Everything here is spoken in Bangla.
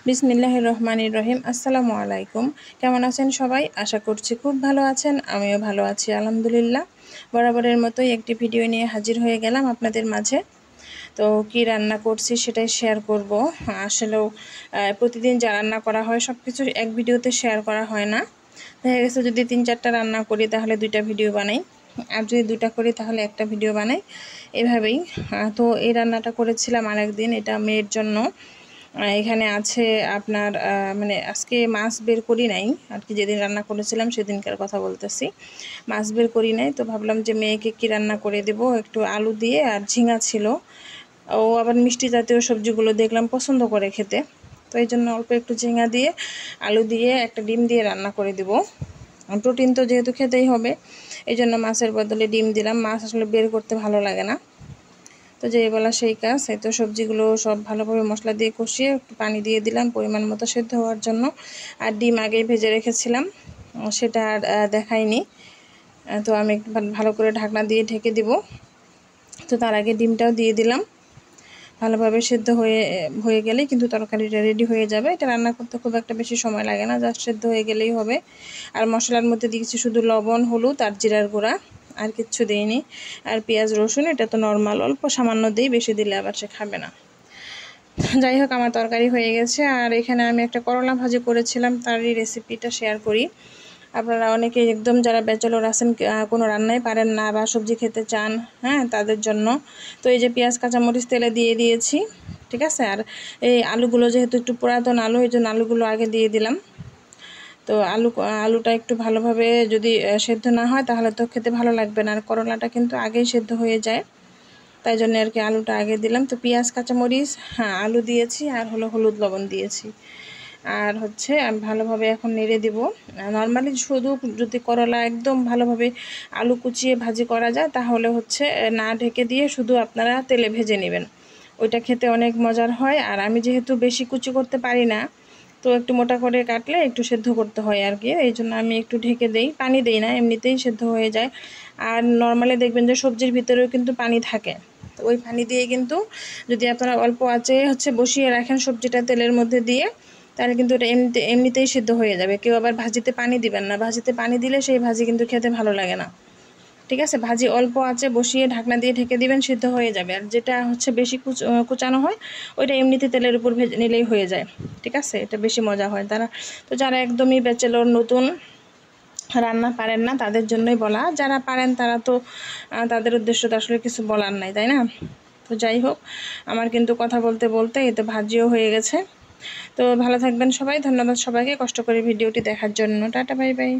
বিসমিল্লাহির রহমানির রহিম। আসসালামু আলাইকুম। কেমন আছেন সবাই? আশা করছি খুব ভালো আছেন। আমিও ভালো আছি আলহামদুলিল্লাহ। বরাবরের মতোই একটি ভিডিও নিয়ে হাজির হয়ে গেলাম আপনাদের মাঝে। তো কি রান্না করছি সেটাই শেয়ার করব। আসলেও প্রতিদিন যা রান্না করা হয় সব কিছু এক ভিডিওতে শেয়ার করা হয় না। দেখা গেছে যদি ৩-৪টা রান্না করি তাহলে 2টা ভিডিও বানাই, আর যদি 2টা করি তাহলে একটা ভিডিও বানাই, এভাবেই। তো এই রান্নাটা করেছিলাম আরেকদিন, এটা মেয়ের জন্য। এখানে আছে আপনার মানে আজকে মাছ বের করি নাই আর কি, যেদিন রান্না করেছিলাম সেদিনকার কথা বলতেছি। মাছ বের করি নাই, তো ভাবলাম যে মেয়েকে কি রান্না করে দেব, একটু আলু দিয়ে, আর ঝিঙা ছিল। ও আবার মিষ্টি জাতীয় সবজিগুলো দেখলাম পছন্দ করে খেতে, তো এই জন্য অল্প একটু ঝিঙা দিয়ে আলু দিয়ে একটা ডিম দিয়ে রান্না করে দেব। প্রোটিন তো যেহেতু খেতেই হবে, এই জন্য মাছের বদলে ডিম দিলাম। মাছ আসলে বের করতে ভালো লাগে না, তো যেই বলা সেই কাজ। এই তো সবজিগুলো সব ভালোভাবে মশলা দিয়ে কষিয়ে একটু পানি দিয়ে দিলাম পরিমাণ মতো সেদ্ধ হওয়ার জন্য। আর ডিম আগেই ভেজে রেখেছিলাম, সেটা আর দেখাইনি। তো আমি একটু ভালো করে ঢাকনা দিয়ে ঢেকে দিব। তো তার আগে ডিমটাও দিয়ে দিলাম। ভালোভাবে সেদ্ধ হয়ে গেলেই কিন্তু তরকারিটা রেডি হয়ে যাবে। এটা রান্না করতে খুব একটা বেশি সময় লাগে না, জাস্ট সেদ্ধ হয়ে গেলেই হবে। আর মশলার মধ্যে দিয়েছি শুধু লবণ, হলুদ আর জিরার গুঁড়া, আর কিচ্ছু দিইনি। আর পেঁয়াজ রসুন এটা তো নর্মাল, অল্প সামান্য দিই, বেশি দিলে আবার সে খাবে না। যাই হোক, আমার তরকারি হয়ে গেছে। আর এখানে আমি একটা করলা ভাজি করেছিলাম, তারই রেসিপিটা শেয়ার করি। আপনারা অনেকে একদম যারা ব্যাচেলর আছেন, কোনো রান্নাই পারেন না বা সবজি খেতে চান, হ্যাঁ, তাদের জন্য। তো এই যে পেঁয়াজ কাঁচামরিচ তেলে দিয়ে দিয়েছি, ঠিক আছে। আর এই আলুগুলো যেহেতু একটু পুরাতন আলু, এই জন্য আলুগুলো আগে দিয়ে দিলাম। তো আলুটা একটু ভালোভাবে যদি সেদ্ধ না হয় তাহলে তো খেতে ভালো লাগবে না। আর করলাটা কিন্তু আগেই সেদ্ধ হয়ে যায়, তাই জন্য আর কি আলুটা আগে দিলাম। তো পেঁয়াজ কাঁচামরিচ, হ্যাঁ, আলু দিয়েছি, আর হলুদ লবণ দিয়েছি। আর হচ্ছে আমি ভালোভাবে এখন নেড়ে দিব। নর্মালি শুধু যদি করলা একদম ভালোভাবে আলু কুচিয়ে ভাজি করা যায় তাহলে হচ্ছে না ঢেকে দিয়ে শুধু আপনারা তেলে ভেজে নেবেন, ওইটা খেতে অনেক মজার হয়। আর আমি যেহেতু বেশি কুচি করতে পারি না, তো একটু মোটা করে কাটলে একটু সেদ্ধ করতে হয় আর কি, এই জন্য আমি একটু ঢেকে দেই। পানি দেই না, এমনিতেই সেদ্ধ হয়ে যায়। আর নর্মালি দেখবেন যে সবজির ভিতরেও কিন্তু পানি থাকে, তো ওই পানি দিয়ে কিন্তু যদি আপনারা অল্প আঁচে হচ্ছে বসিয়ে রাখেন সবজিটা তেলের মধ্যে দিয়ে, তাহলে কিন্তু এটা এমনিতেই সিদ্ধ হয়ে যাবে। কেউ আবার ভাজিতে পানি দিবেন না, ভাজিতে পানি দিলে সেই ভাজি কিন্তু খেতে ভালো লাগে না, ঠিক আছে। ভাজি অল্প আঁচে বসিয়ে ঢাকনা দিয়ে ঢেকে দিবেন, সিদ্ধ হয়ে যাবে। আর যেটা হচ্ছে বেশি কুচানো হয় ওইটা এমনিতে তেলের উপর ভেজে নিলেই হয়ে যায়, ঠিক আছে। এটা বেশি মজা হয়। তো যারা একদমই ব্যাচেলর, নতুন, রান্না পারেন না, তাদের জন্যই বলা। যারা পারেন তারা তো তাদের উদ্দেশ্য তো আসলে কিছু বলার নাই, তাই না? তো যাই হোক, আমার কিন্তু কথা বলতে বলতে এই তো ভাজিও হয়ে গেছে। তো ভালো থাকবেন সবাই। ধন্যবাদ সবাইকে কষ্ট করে ভিডিওটি দেখার জন্য। Tata, bye bye.